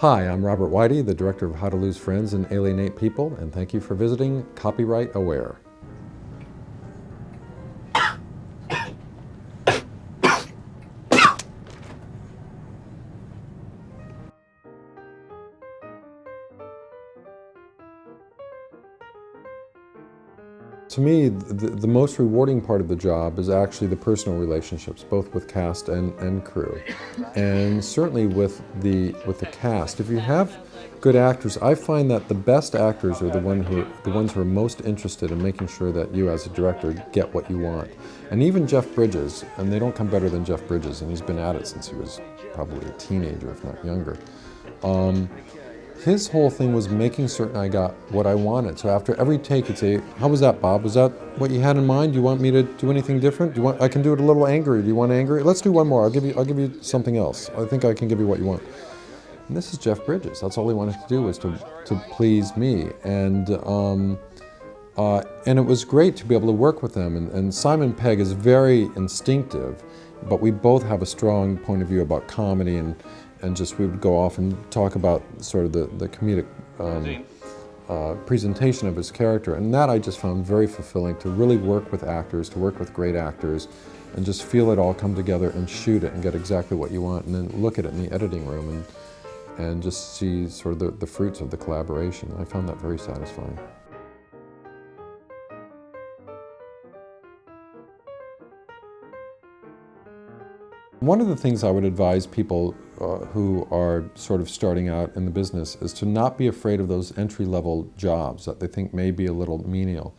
Hi, I'm Robert Weide, the director of How to Lose Friends and Alienate People, and thank you for visiting Copyright Aware. To me, the most rewarding part of the job is actually the personal relationships, both with cast and crew. And certainly with the cast. If you have good actors, I find that the best actors are the ones who are most interested in making sure that you as a director get what you want. And even Jeff Bridges, and they don't come better than Jeff Bridges, and he's been at it since he was probably a teenager, if not younger. His whole thing was making certain I got what I wanted. So after every take, he'd say, "How was that, Bob? Was that what you had in mind? Do you want me to do anything different? Do you want? I can do it a little angry. Do you want angry? Let's do one more. I'll give you something else. I think I can give you what you want." And this is Jeff Bridges. That's all he wanted to do was to please me, and it was great to be able to work with them. And Simon Pegg is very instinctive, but we both have a strong point of view about comedy and just we would go off and talk about sort of the comedic presentation of his character. And that I just found very fulfilling, to really work with actors, to work with great actors, and just feel it all come together and shoot it and get exactly what you want, and then look at it in the editing room and just see sort of the fruits of the collaboration. I found that very satisfying. One of the things I would advise people who are sort of starting out in the business is to not be afraid of those entry-level jobs that they think may be a little menial.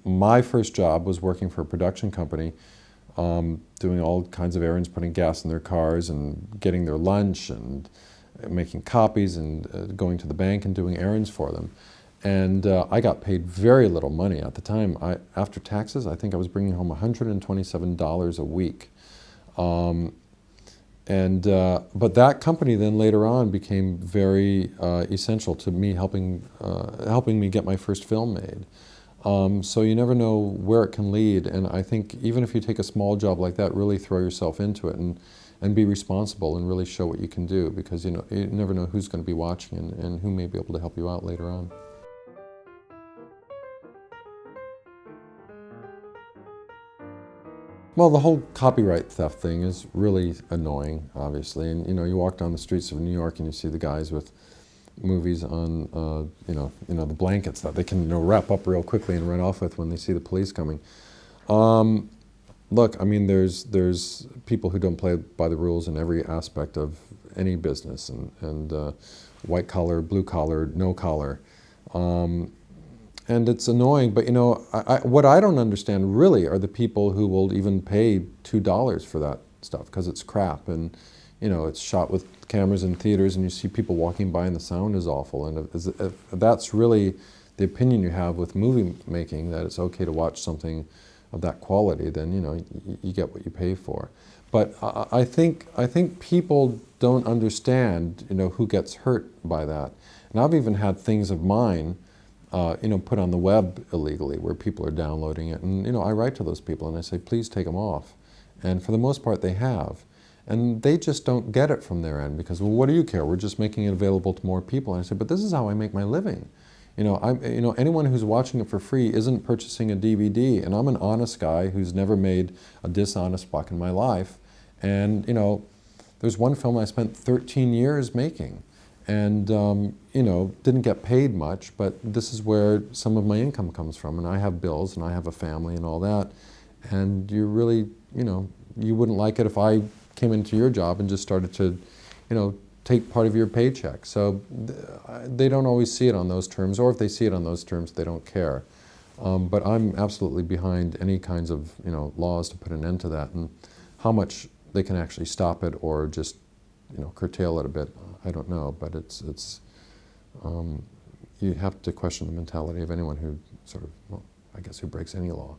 My first job was working for a production company, doing all kinds of errands, putting gas in their cars and getting their lunch and making copies and going to the bank and doing errands for them. And I got paid very little money at the time. After taxes, I think I was bringing home $127 a week. But that company then later on became very essential to me, helping me get my first film made. So you never know where it can lead, and I think even if you take a small job like that, really throw yourself into it and be responsible and really show what you can do, because you never know who's going to be watching and who may be able to help you out later on. Well, the whole copyright theft thing is really annoying, obviously. And you walk down the streets of New York and you see the guys with movies on, the blankets that they can wrap up real quickly and run off with when they see the police coming. Look, I mean, there's people who don't play by the rules in every aspect of any business, and white collar, blue collar, no collar. And it's annoying, but what I don't understand really are the people who will even pay $2 for that stuff because it's crap, and it's shot with cameras in theaters and you see people walking by and the sound is awful. And if that's really the opinion you have with movie making, that it's okay to watch something of that quality, then you get what you pay for. But I think people don't understand who gets hurt by that. And I've even had things of mine put on the web illegally, where people are downloading it, and I write to those people and I say, please take them off. And for the most part they have, and they just don't get it from their end, because, well, what do you care? We're just making it available to more people. And I say, but this is how I make my living. Anyone who's watching it for free isn't purchasing a DVD, and I'm an honest guy who's never made a dishonest buck in my life. And there's one film I spent 13 years making. And didn't get paid much, but this is where some of my income comes from, and I have bills and I have a family and all that. And you really, you wouldn't like it if I came into your job and just started to, take part of your paycheck. So they don't always see it on those terms, or if they see it on those terms, they don't care. But I'm absolutely behind any kinds of laws to put an end to that, and how much they can actually stop it or just curtail it a bit, I don't know, but you have to question the mentality of anyone who sort of, well, I guess who breaks any law.